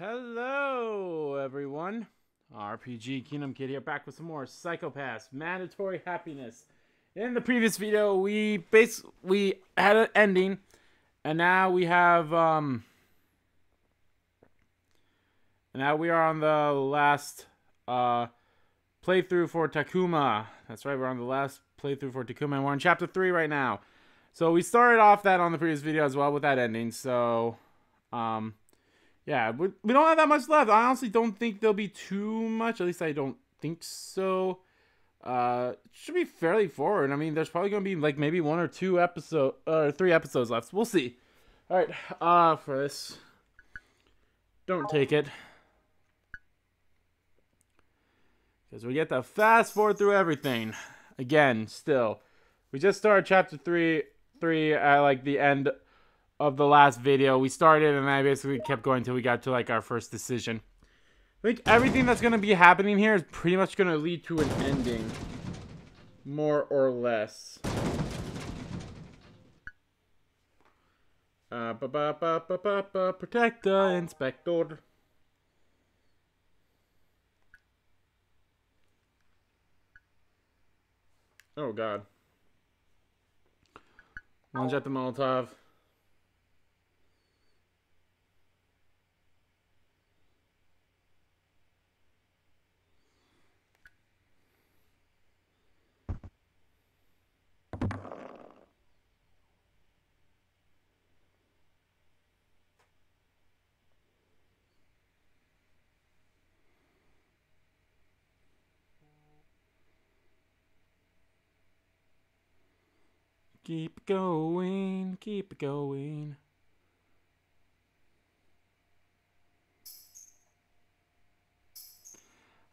Hello, everyone. RPG Kingdom Kid here, back with some more Psychopaths Mandatory Happiness. In the previous video, we had an ending, and now we have now we are on the last playthrough for Takuma. That's right, we're on the last playthrough for Takuma, and we're on chapter 3 right now. So we started off that on the previous video as well with that ending. So yeah, we don't have that much left. I honestly don't think there'll be too much. At least I don't think so. It should be fairly forward. I mean, there's probably going to be like maybe 1 or 2 episodes, or 3 episodes left. We'll see. All right, for this, don't take it, because we get to fast forward through everything. Again, still, we just started chapter 3 at like the end of the last video. We started and I basically kept going till we got to like our first decision. I think everything that's going to be happening here is pretty much going to lead to an ending, more or less. Protect the inspector. Oh god. Lunge at the Molotov. Keep going, keep going.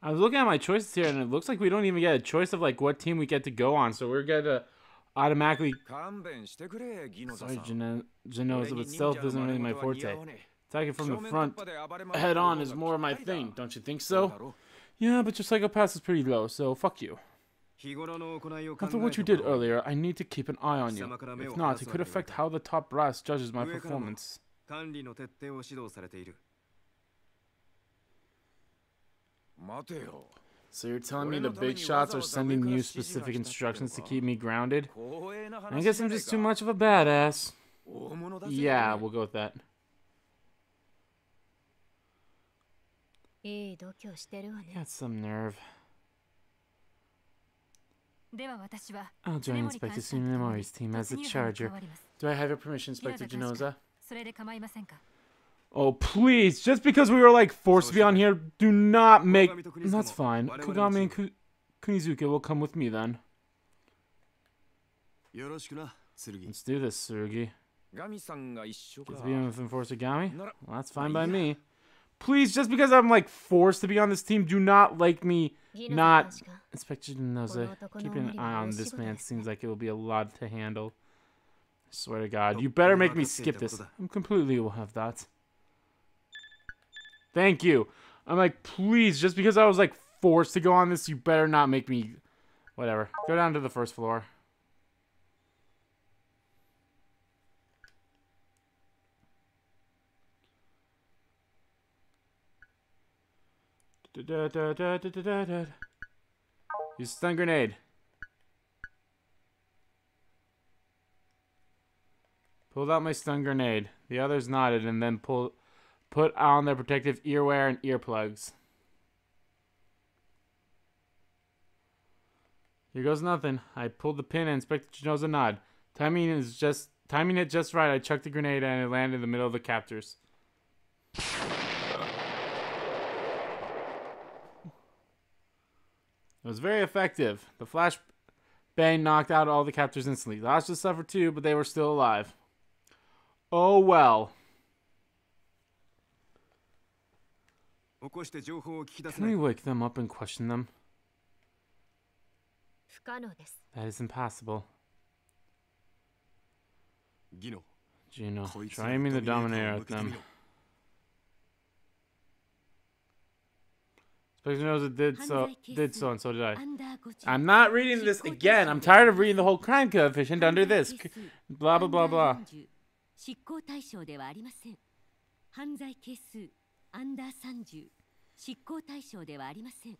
I was looking at my choices here, and it looks like we don't even get a choice of like what team we get to go on. So we're gonna automatically. Sorry, Genoza, but stealth isn't really my forte. Attacking from the front, head on, is more my thing. Don't you think so? Yeah, but your psychopath is pretty low, so fuck you. After what you did earlier, I need to keep an eye on you. If not, it could affect how the top brass judges my performance. So you're telling me the big shots are sending you specific instructions to keep me grounded? I guess I'm just too much of a badass. Yeah, we'll go with that. Got some nerve. I'll join Inspector Tsurugi's team as a charger. Do I have your permission, Inspector Genoza? Oh, please. Just because we were, like, forced to be on here, do not make... That's fine. Kogami and Kunizuki will come with me, then. Let's do this, Tsurugi. Get to be with Enforcer Gami? Well, that's fine by me. Please, just because I'm, like, forced to be on this team, do not like me not... Inspector Genoza, keeping an eye on this man seems like it will be a lot to handle. I swear to God, you better make me skip this. I'm completely will have that. Thank you. I'm like, please, just because I was, like, forced to go on this, you better not make me... Whatever. Go down to the first floor. Use stun grenade. Pulled out my stun grenade. The others nodded and then put on their protective earwear and earplugs. Here goes nothing. I pulled the pin and Inspector Genoza nod. Timing it just right. I chucked the grenade and it landed in the middle of the captors. It was very effective. The flash bang knocked out all the captors instantly. The hostages suffered too, but they were still alive. Oh well. Can we wake them up and question them? That is impossible. Gino, try aiming the Dominator at them. Knows did so, and so did I. I'm not reading this again. I'm tired of reading the whole crime coefficient under this. Blah, blah, blah, blah. アンダー30執行対象ではありません。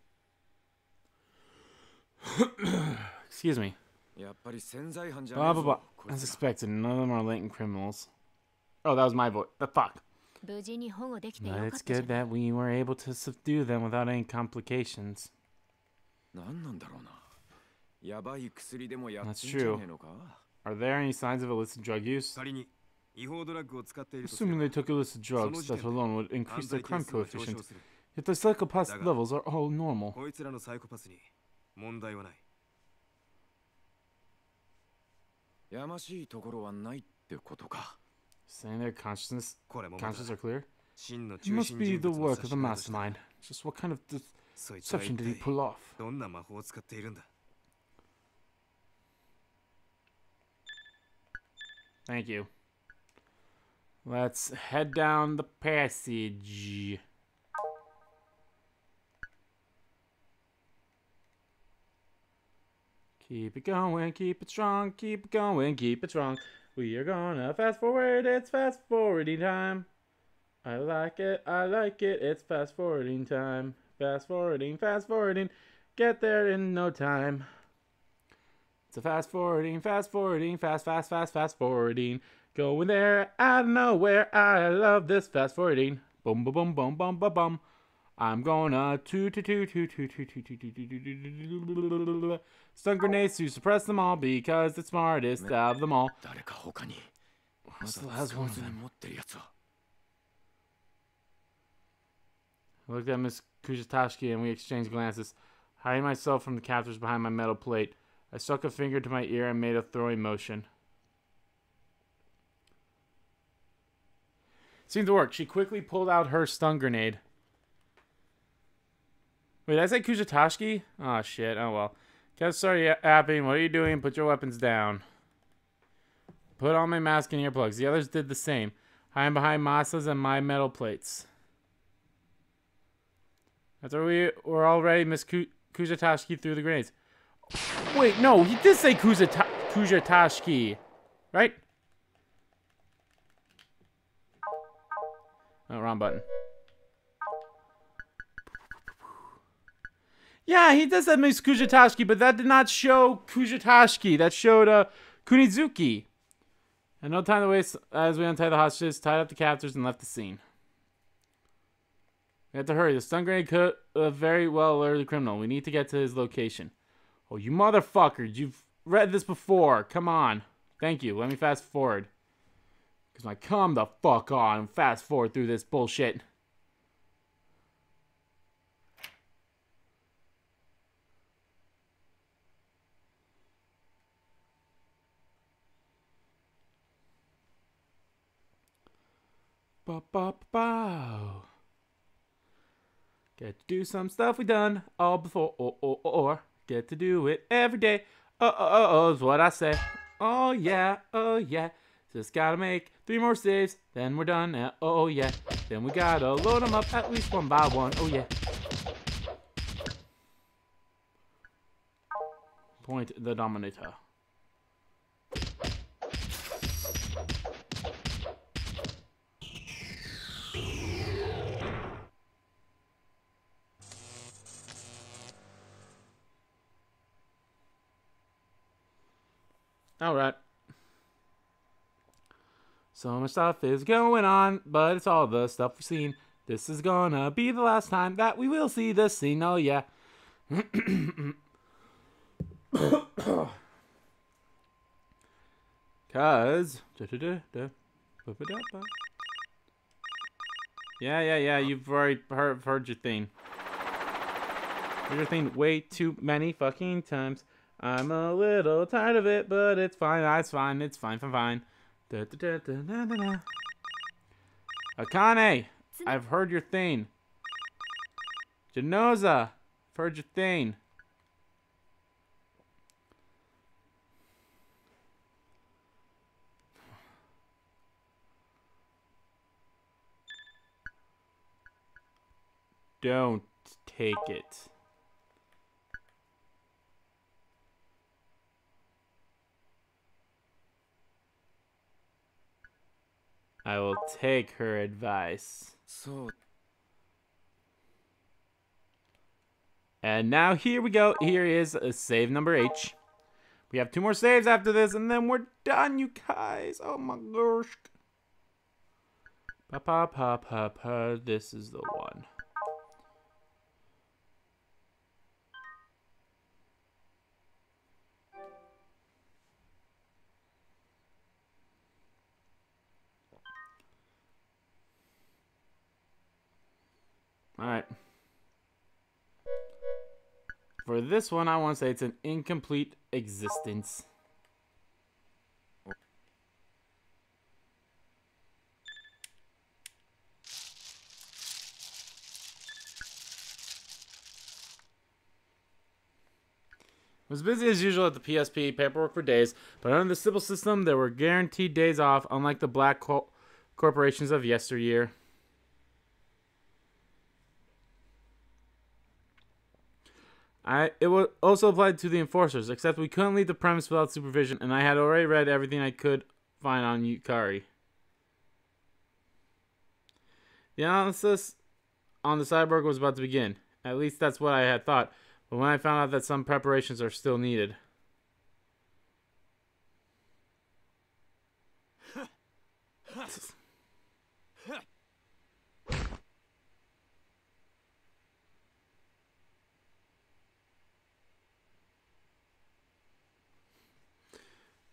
Excuse me. Blah, blah, blah. As expected, none of them are latent criminals. Oh, that was my voice. The fuck. 無事に保護できてよ But かっ it's たじゃ good ない。 that we were able to subdue them without any complications. That's true. Are there any signs of illicit drug use? Assuming they took illicit drugs, that alone would increase their crime coefficient. Yet their psychopath levels are all normal. Saying their consciences are clear? It must be the work of the mastermind. Just what kind of deception did he pull off? Thank you. Let's head down the passage. Keep it going, keep it strong, keep it going, keep it strong. We are gonna fast forward, it's fast forwarding time. I like it, it's fast forwarding time. Fast forwarding, get there in no time. It's a fast forwarding, fast forwarding. Going there out of nowhere, I love this fast forwarding. Boom, boom, boom, boom, boom, boom, boom. I'm gonna stun grenades to suppress them all because the smartest of them all. What's the last one of them? I looked at Miss Kugatachi and we exchanged glances. Hiding myself from the captors behind my metal plate, I stuck a finger to my ear and made a throwing motion. Seemed to work. She quickly pulled out her stun grenade. Wait, did I say Kugatachi? Oh shit, oh well. Guess sorry yapping. What are you doing? Put your weapons down. Put on my mask and earplugs. The others did the same. Hiding behind Masa's and my metal plates. After we were all ready, Miss Kugatachi threw the grenades. Wait, no, he did say Kugatachi, right? Oh, wrong button. Yeah, he does that Miss Kugatachi, but that did not show Kugatachi. That showed Kunizuki. And no time to waste as we untied the hostages, tied up the captors, and left the scene. We have to hurry. The stun grenade could very well alert the criminal. We need to get to his location. Oh, you motherfuckers. You've read this before. Come on. Thank you. Let me fast forward. Because I come the fuck on and fast forward through this bullshit. Ba-ba-ba. Get to do some stuff we done all before, or get to do it every day. Is what I say. Oh yeah, just gotta make 3 more saves, then we're done. Oh yeah, then we gotta load them up at least one by one. Oh yeah. Point the Dominator. Alright. So much stuff is going on, but it's all the stuff we've seen. This is gonna be the last time that we will see this scene, oh yeah. Cause... Yeah, you've already heard your thing. Heard your thing way too many fucking times. I'm a little tired of it, but it's fine. It's fine. Akane, I've heard your thing. Genoza, I've heard your thing. Don't take it. I will take her advice. And now here we go. Here is a save number H. We have 2 more saves after this, and then we're done, you guys. Oh my gosh. This is the one. Alright. For this one, I want to say it's an incomplete existence. I was busy as usual at the PSP, paperwork for days, but under the civil system, there were guaranteed days off, unlike the black corporations of yesteryear. It was also applied to the enforcers, except we couldn't leave the premise without supervision, and I had already read everything I could find on Yukari. The analysis on the cyborg was about to begin. At least that's what I had thought, but when I found out that some preparations are still needed.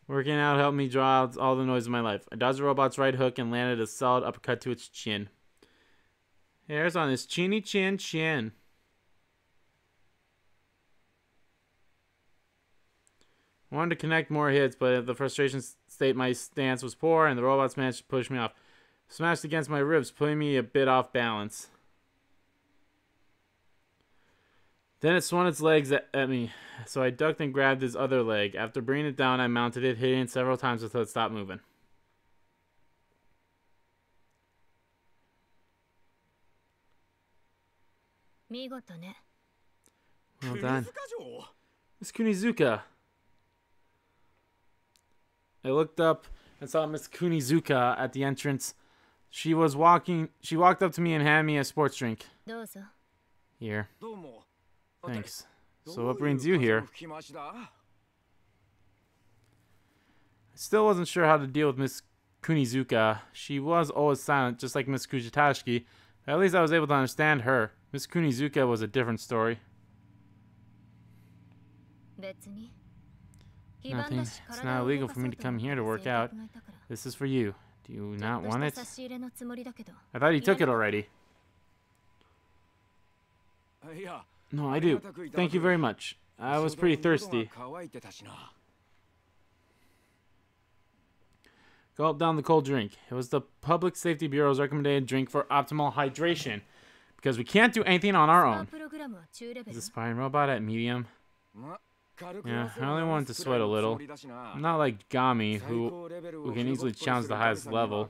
Working out helped me draw out all the noise of my life. I dodged the robot's right hook and landed a solid uppercut to its chin. Hairs on his chinny chin. I wanted to connect more hits, but at the frustration state my stance was poor, and the robots managed to push me off. Smashed against my ribs, putting me a bit off balance. Then it swung its legs at me, so I ducked and grabbed his other leg. After bringing it down, I mounted it, hitting it several times until it stopped moving. Well done. Miss Kunizuka. I looked up and saw Miss Kunizuka at the entrance. She walked up to me and handed me a sports drink. Here. Thanks. So what brings you here? I still wasn't sure how to deal with Miss Kunizuka. She was always silent, just like Miss Kugatachi. At least I was able to understand her. Miss Kunizuka was a different story. Nothing. It's not illegal for me to come here to work out. This is for you. Do you not want it? I thought you took it already. No, I do. Thank you very much. I was pretty thirsty. Gulp down the cold drink. It was the Public Safety Bureau's recommended drink for optimal hydration. Because we can't do anything on our own. Is the spying robot at medium? Yeah, I only wanted to sweat a little. I'm not like Gami, who can easily challenge the highest level.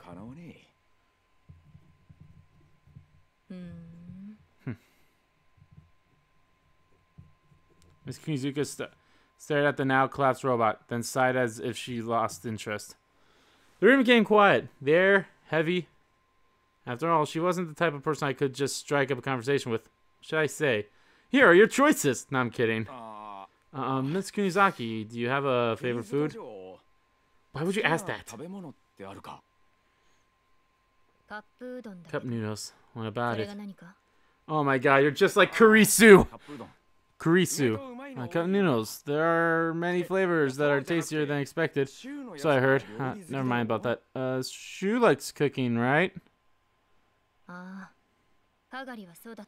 Miss Kunizuka stared at the now collapsed robot, then sighed as if she lost interest. The room became quiet. The air heavy. After all, she wasn't the type of person I could just strike up a conversation with. What should I say? Here are your choices! No, I'm kidding. Miss Kunizaki, do you have a favorite food? Why would you ask that? Cup noodles. What about it? Oh my god, you're just like Kurisu! Cup noodles. There are many flavors that are tastier than expected. So I heard. Never mind about that. Shu likes cooking, right?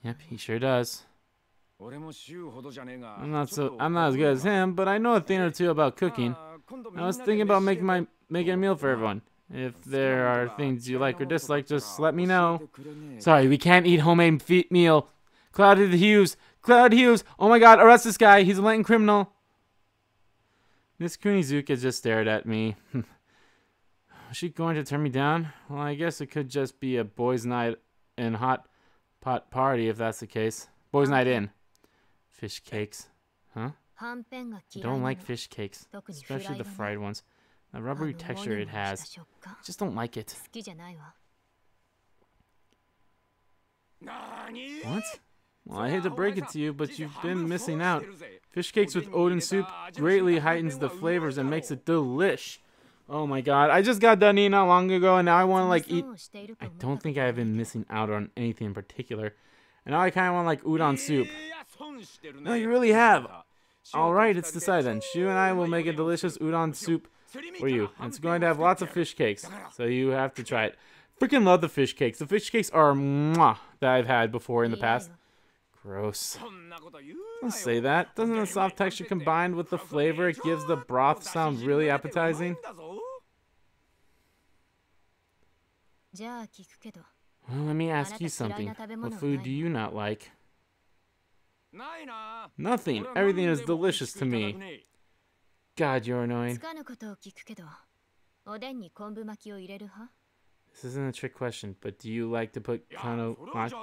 Yep, he sure does. I'm not as good as him, but I know a thing or two about cooking. I was thinking about making a meal for everyone. If there are things you like or dislike, just let me know. Sorry, we can't eat homemade meal. Cloud Hughes! Oh my god, arrest this guy! He's a latent criminal! Miss Kunizuka just stared at me. Was she going to turn me down? Well, I guess it could just be a boys' night and hot pot party if that's the case. Boys' night in. Fish cakes. Huh? I don't like fish cakes, especially the fried ones. The rubbery texture it has. I just don't like it. What? Well, I hate to break it to you, but you've been missing out. Fish cakes with Odin soup greatly heightens the flavors and makes it delish. Oh my god, I just got done eating not long ago, and now I want to like eat. I don't think I've been missing out on anything in particular. And now I kind of want like udon soup. No, you really have. Alright, it's decided then. Shu and I will make a delicious udon soup for you. And it's going to have lots of fish cakes, so you have to try it. Freaking love the fish cakes. The fish cakes are mwah that I've had before in the past. Gross. Don't say that. Doesn't the soft texture combined with the flavor it gives the broth sound really appetizing? Well, let me ask you something. What food do you not like? Nothing. Everything is delicious to me. God, you're annoying. This isn't a trick question, but do you like to put kano maki?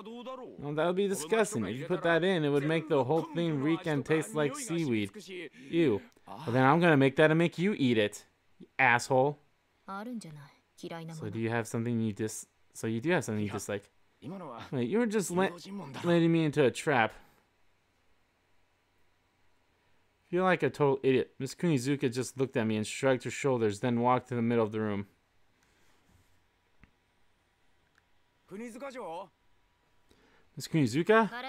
Well, that would be disgusting. If you put that in, it would make the whole thing reek and taste like seaweed. Ew. Well, then I'm gonna make that and make you eat it, you asshole. So do you have something you So you do have something you dislike. Wait, you were just letting me into a trap. I feel like a total idiot. Miss Kunizuka just looked at me and shrugged her shoulders, then walked to the middle of the room. Miss Kunizuka? I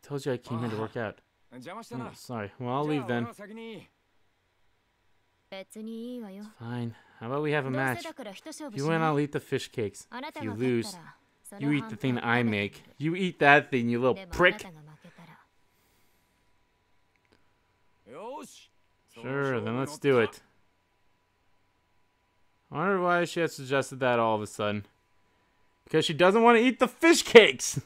told you I came here to work out. Oh, sorry. Well, I'll leave then. It's fine. How about we have a match? If you win, I'll eat the fish cakes. If you lose, you eat the thing I make. You eat that thing, you little prick. Sure, then let's do it. I wonder why she had suggested that all of a sudden. Because she doesn't want to eat the fish cakes!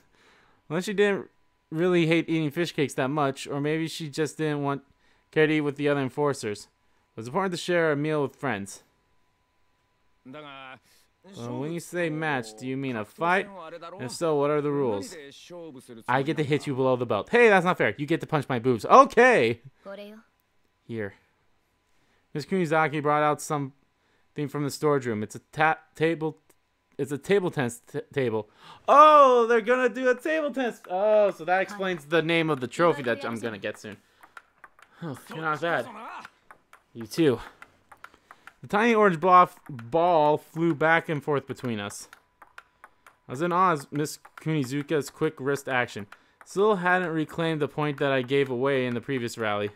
Unless she didn't really hate eating fish cakes that much, or maybe she just didn't care to eat with the other enforcers. It was important to share a meal with friends. Well, when you say match, do you mean a fight? And if so, what are the rules? I get to hit you below the belt. Hey, that's not fair. You get to punch my boobs. Okay! Here. Miss Kunizaki brought out something from the storage room. It's a table. It's a table tennis table. Oh, they're gonna do a table tennis. Oh, so that explains the name of the trophy that I'm gonna get soon. Oh, you're not bad. You too. The tiny orange ball flew back and forth between us. I was in awe as Miss Kunizuka's quick wrist action. Still hadn't reclaimed the point that I gave away in the previous rally.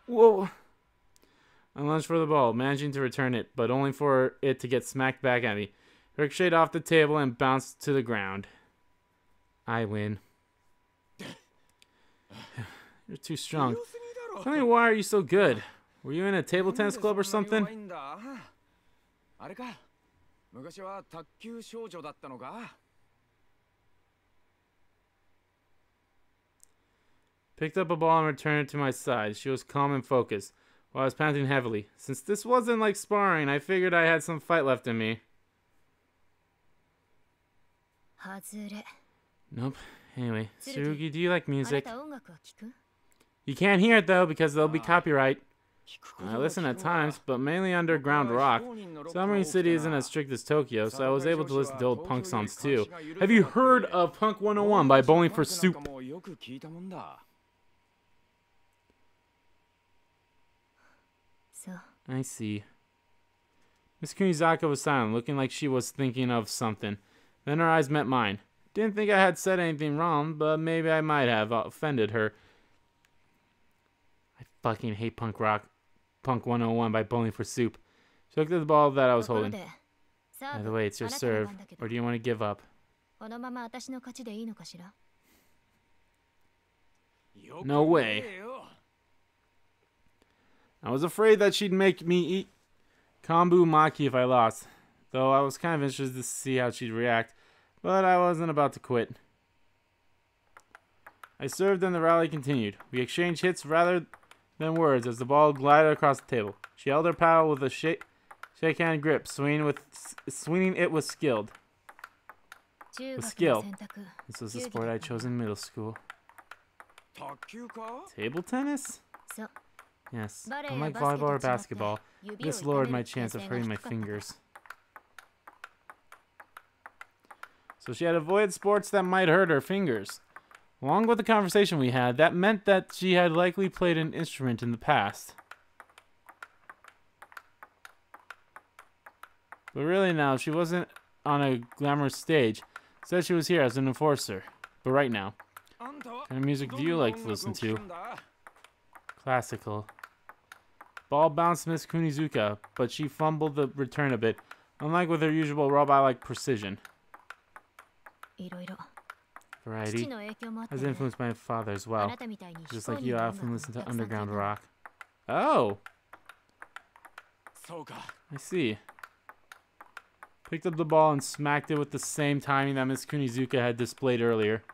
Whoa. I lunged for the ball, managing to return it, but only for it to get smacked back at me. Ricocheted off the table and bounced to the ground. I win. You're too strong. Tell me, why are you so good? Were you in a table tennis club or something? Picked up a ball and returned it to my side. She was calm and focused, while I was panting heavily. Since this wasn't like sparring, I figured I had some fight left in me. Nope. Anyway, Tsurugi, do you like music? You can't hear it though, because there'll be copyright. I listen at times, but mainly underground rock. Submarine City isn't as strict as Tokyo, so I was able to listen to old punk songs too. Have you heard of Punk 101 by Bowling for Soup? I see. Miss Kunizaka was silent, looking like she was thinking of something. Then her eyes met mine. Didn't think I had said anything wrong, but maybe I might have offended her. I fucking hate punk rock. Punk 101 by Bowling for Soup. She looked at the ball that I was holding. By the way, it's your serve. Or do you want to give up? No way. I was afraid that she'd make me eat kombu maki if I lost. Though I was kind of interested to see how she'd react. But I wasn't about to quit. I served and the rally continued. We exchanged hits rather than words as the ball glided across the table. She held her paddle with a shake-hand grip, swinging it with skill. This was the sport I chose in middle school. Table tennis? Yes. Unlike volleyball or basketball, this lowered my chance of hurting my fingers. So she had avoided sports that might hurt her fingers. Along with the conversation we had, that meant that she had likely played an instrument in the past. But really now, she wasn't on a glamorous stage. Said she was here as an enforcer. But right now, what kind of music do you like to listen to? Classical. Ball bounced Miss Kunizuka, but she fumbled the return a bit, unlike with her usual robot-like precision. Variety has influenced my father as well. Just like you, I often listen to underground rock. Oh! I see. Picked up the ball and smacked it with the same timing that Miss Kunizuka had displayed earlier.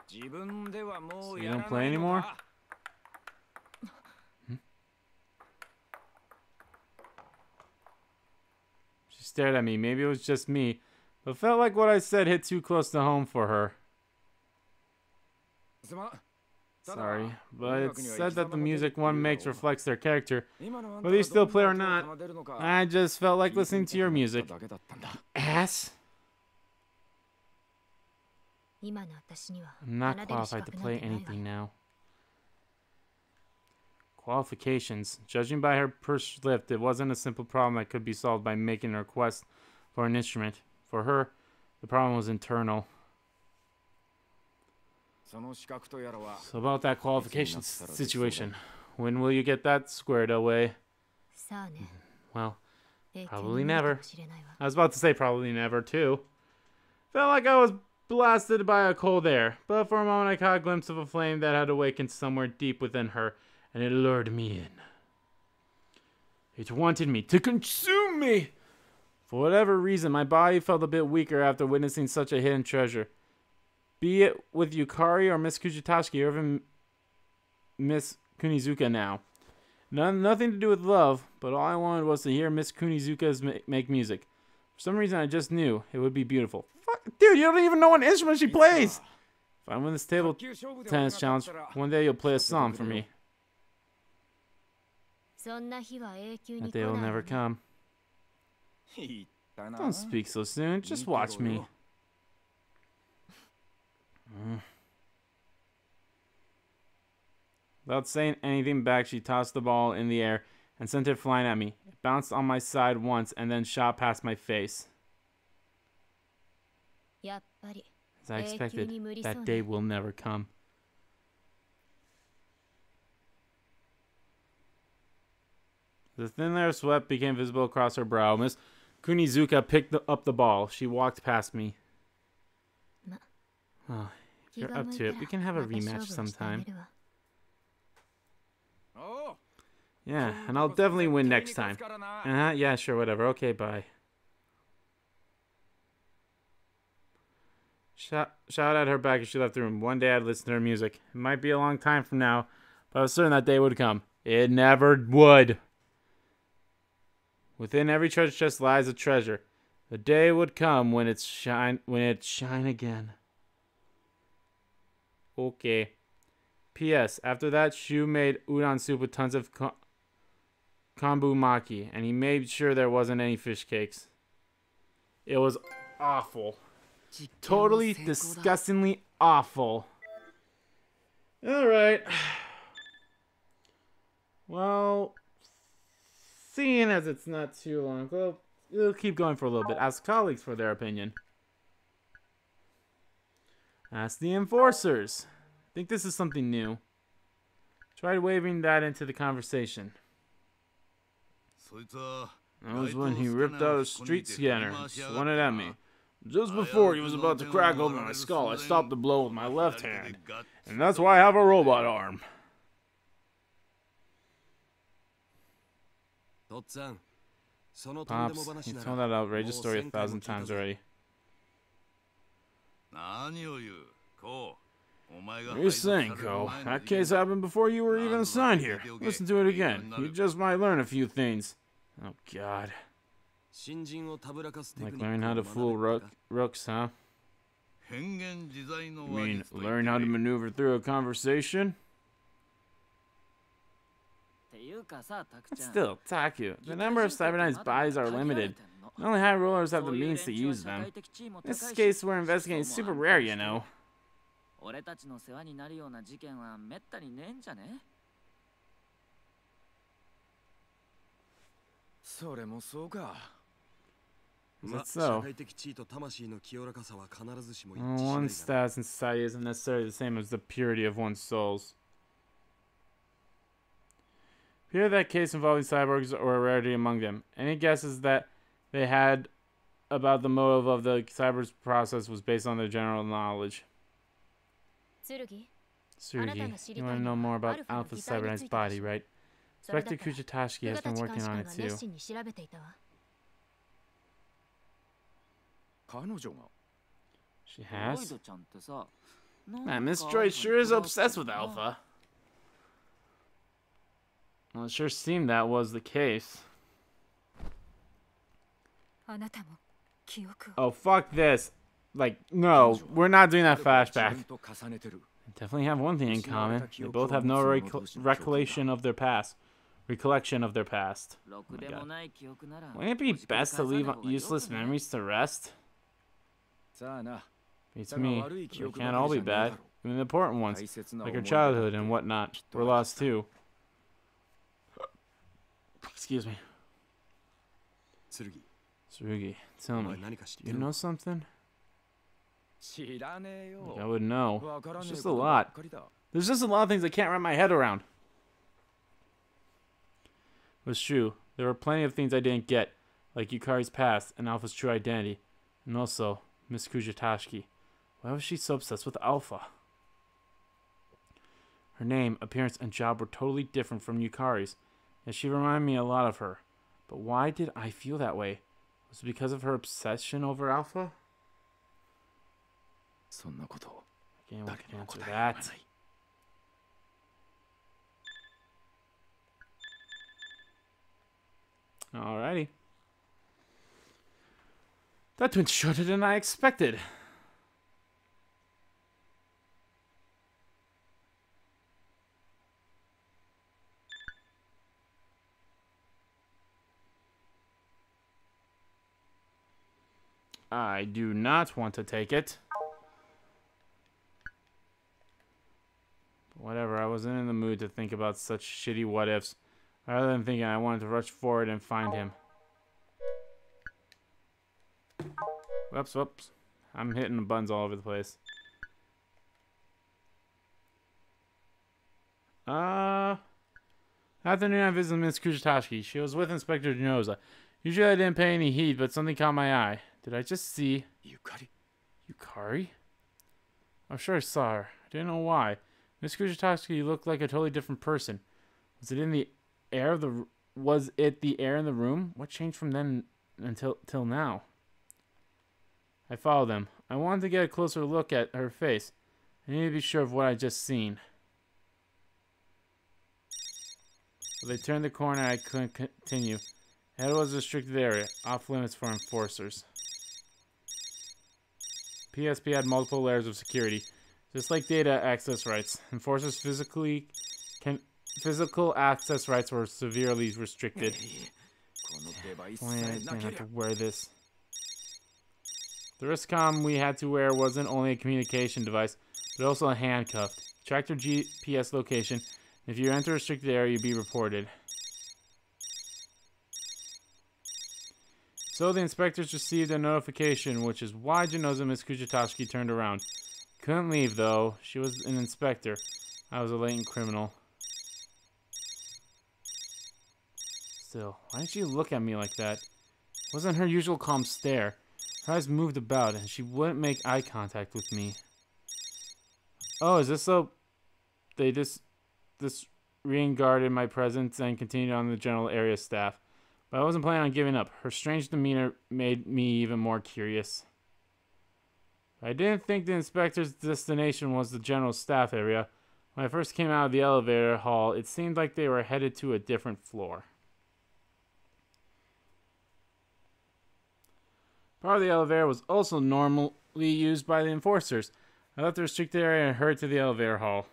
So you don't play anymore? She stared at me. Maybe it was just me, but felt like what I said hit too close to home for her. Sorry, but it's said that the music one makes reflects their character. Whether you still play or not, I just felt like listening to your music. Ass? I'm not qualified to play anything now. Qualifications. Judging by her pursed lip, it wasn't a simple problem that could be solved by making a request for an instrument. For her, the problem was internal. So about that qualifications situation, when will you get that squared away? Well, probably never. I was about to say probably never too. Felt like I was blasted by a cold air, but for a moment I caught a glimpse of a flame that had awakened somewhere deep within her, and it lured me in. It wanted me to consume me! For whatever reason, my body felt a bit weaker after witnessing such a hidden treasure. Be it with Yukari or Miss Kugatachi or even Miss Kunizuka now. Nothing to do with love, but all I wanted was to hear Miss Kunizuka's make music. For some reason, I just knew it would be beautiful. Fuck, dude, you don't even know what instrument she plays! If I win this table tennis challenge, one day you'll play a song for me. That day will never come. Don't speak so soon, just watch me. Without saying anything back, she tossed the ball in the air and sent it flying at me. It bounced on my side once and then shot past my face. As I expected, that day will never come. The thin layer of sweat became visible across her brow. Miss Kunizuka picked up the ball. She walked past me. Oh, if you're up to it, we can have a rematch sometime. Yeah, and I'll definitely win next time. Yeah, sure, whatever. Okay, bye. Shout at her back as she left the room. One day I'd listen to her music. It might be a long time from now, but I was certain that day would come. It never would. Within every treasure chest lies a treasure. The day would come when it shine again. Okay. P.S. After that, Shu made udon soup with tons of kombu maki, and he made sure there wasn't any fish cakes. It was awful. Totally, disgustingly awful. Alright. Well, seeing as it's not too long, we'll keep going for a little bit. Ask colleagues for their opinion. Ask the enforcers. I think this is something new. Tried waving that into the conversation. That was when he ripped out a street scanner and swung it at me. Just before he was about to crack open my skull, I stopped the blow with my left hand. And that's why I have a robot arm. Pops, you told that outrageous story 1,000 times already. What are you saying, Ko? That case happened before you were even assigned here. Listen to it again. You just might learn a few things. Oh, God. Like learn how to fool rooks, huh? You mean learn how to maneuver through a conversation? But still, Taku, the number of Cybernite's bodies are limited. Only high rollers have the means to use them. This case we're investigating is super rare, you know. 俺たちの世話になるような事件はめったにねえんじゃね？それもそうか。 Is it so? One status in society isn't necessarily the same as the purity of one's souls. Here, that case involving cyborgs or a rarity among them. Any guesses that they had about the motive of the cyborgs process was based on their general knowledge. Tsurugi, you want to know more about Alpha Cybernite's body, right? Inspector Kugatachi has been working on it too. She has? Man, Miss Joy sure is obsessed with Alpha. Well, it sure seemed that was the case. Oh, fuck this. Like, no, we're not doing that flashback. They definitely have one thing in common. They both have no recollection of their past. Recollection of their past. Oh my God. Wouldn't it be best to leave useless memories to rest? Beats me. They can't all be bad. Even the important ones, like our childhood and whatnot, were lost too. Excuse me. Tsurugi, tell me, do you know something? I would know. It's just a lot. There's just a lot of things I can't wrap my head around. It was true. There were plenty of things I didn't get, like Yukari's past and Alpha's true identity. And also, Miss Kugatachi. Why was she so obsessed with Alpha? Her name, appearance, and job were totally different from Yukari's, and she reminded me a lot of her. But why did I feel that way? Was it because of her obsession over Alpha? Anyone can answer that. Alrighty. That went shorter than I expected. I do not want to take it. Whatever, I wasn't in the mood to think about such shitty what-ifs. Rather than thinking, I wanted to rush forward and find him. Whoops, whoops. I'm hitting the buttons all over the place. Afternoon, I visited Miss Kugatachi. She was with Inspector Genoza. Usually I didn't pay any heed, but something caught my eye. Did I just see... Yukari? I'm sure I saw her. I didn't know why. Miss Kugatachi looked like a totally different person. Was it the air in the room? What changed from then till now? I followed them. I wanted to get a closer look at her face. I needed to be sure of what I just seen. But they turned the corner and I couldn't continue. Ahead was a restricted area, off limits for enforcers. PSP had multiple layers of security. Just like data access rights, enforcers' physical access rights were severely restricted. Why I didn't have to wear this. The wristcom we had to wear wasn't only a communication device, but also a handcuff. Tracked your GPS location. If you enter a restricted area, you'd be reported. So the inspectors received a notification, which is why Genoza Miss Kugatachi turned around. Couldn't leave, though. She was an inspector. I was a latent criminal. Still, why did she look at me like that? It wasn't her usual calm stare. Her eyes moved about, and she wouldn't make eye contact with me. Oh, is this so... They disregarded my presence and continued on the general area staff. But I wasn't planning on giving up. Her strange demeanor made me even more curious. I didn't think the inspector's destination was the general staff area. When I first came out of the elevator hall, it seemed like they were headed to a different floor. Part of the elevator was also normally used by the enforcers. I left the restricted area and hurried to the elevator hall.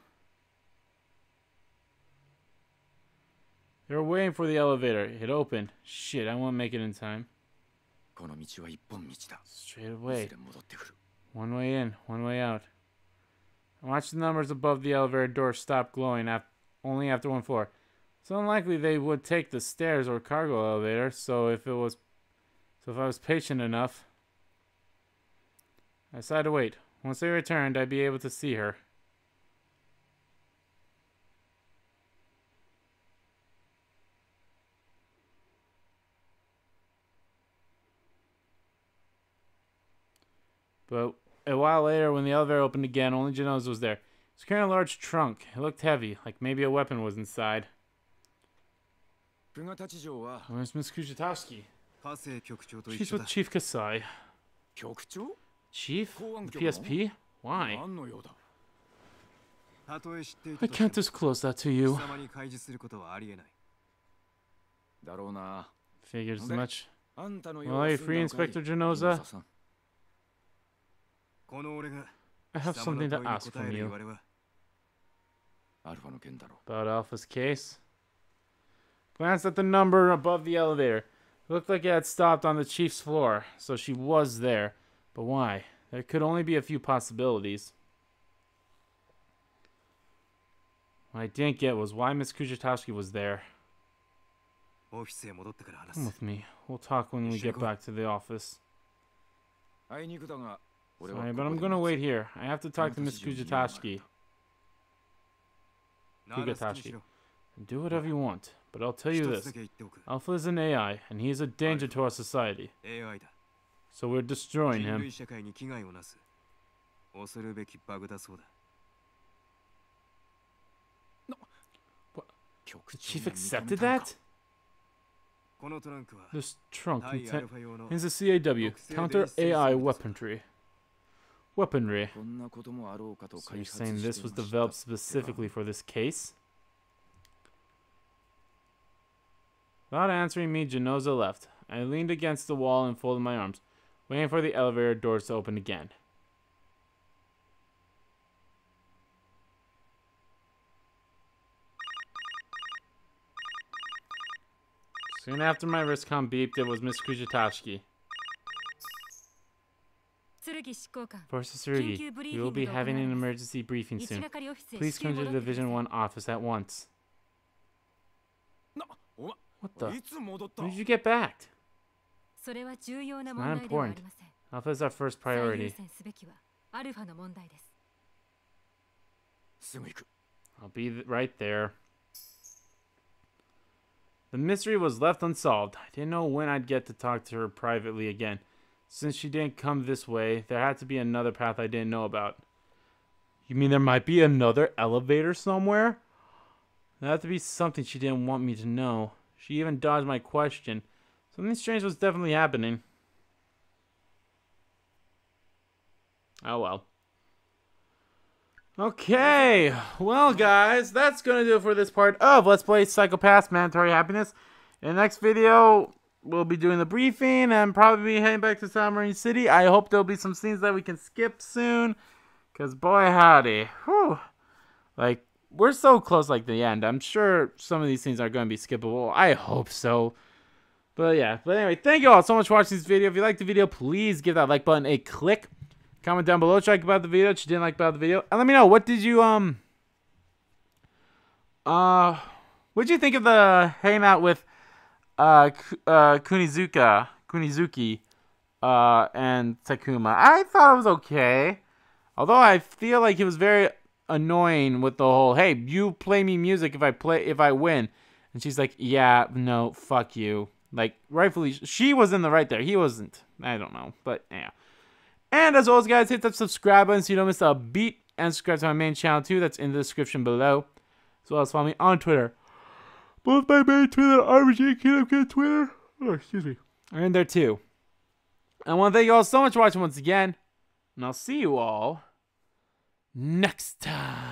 They were waiting for the elevator. It opened. Shit, I won't make it in time. Straight away. One way in, one way out. Watch the numbers above the elevator door stop glowing only after one floor. It's unlikely they would take the stairs or cargo elevator, so if I was patient enough, I decided to wait. Once they returned, I'd be able to see her. But a while later, when the elevator opened again, only Genoza was there. He was carrying a large trunk. It looked heavy, like maybe a weapon was inside. Where's Miss Kugatachi? She's with Chief Kasai. Chief? The PSP? Why? I can't disclose that to you. Figures as much. Well, are you free, Inspector Genoza? I have something to ask from you. About Alpha's case? Glanced at the number above the elevator. It looked like it had stopped on the chief's floor, so she was there. But why? There could only be a few possibilities. What I didn't get was why Miss Kugatachi was there. Come with me. We'll talk when we get back to the office. Sorry, but I'm gonna wait here. I have to talk to Miss Kugatachi. Do whatever you want, but I'll tell you this. Alpha is an AI, and he is a danger to our society. So we're destroying him. What? The chief accepted that? This trunk is a CAW, counter AI weaponry. So you're saying this was developed specifically for this case? Without answering me, Genoza left. I leaned against the wall and folded my arms, waiting for the elevator doors to open again. Soon after my wristcom beeped, it was Miss Kugatachi. Enforcer Tsurugi, we will be having an emergency briefing soon. Please come to the Division 1 office at once. What the? When did you get back? It's not important. Alpha is our first priority. I'll be right there. The mystery was left unsolved. I didn't know when I'd get to talk to her privately again. Since she didn't come this way, there had to be another path I didn't know about. You mean there might be another elevator somewhere? There had to be something she didn't want me to know. She even dodged my question. Something strange was definitely happening. Oh well. Okay, well guys, that's gonna do it for this part of Let's Play Psycho-Pass Mandatory Happiness. In the next video, we'll be doing the briefing and probably be heading back to Submarine City. I hope there'll be some scenes that we can skip soon, because boy howdy, whew. Like, we're so close like the end. I'm sure some of these scenes are going to be skippable. I hope so. But yeah, but anyway, thank you all so much for watching this video. If you liked the video, please give that like button a click. Comment down below what you like about the video, what you didn't like about the video. And let me know, what did you, what'd you think of the hanging out with, Kunizuki, and Takuma? I thought it was okay. Although I feel like he was very annoying with the whole, hey, you play me music if I win. And she's like, yeah, no, fuck you. Like, rightfully, she was in the right there. He wasn't. I don't know, but yeah. And as always, guys, hit that subscribe button so you don't miss a beat. And subscribe to my main channel, too. That's in the description below. As well as follow me on Twitter. Both my main Twitter, RBG Twitter. Oh, excuse me. Are in there, too. I want to thank you all so much for watching once again. And I'll see you all next time.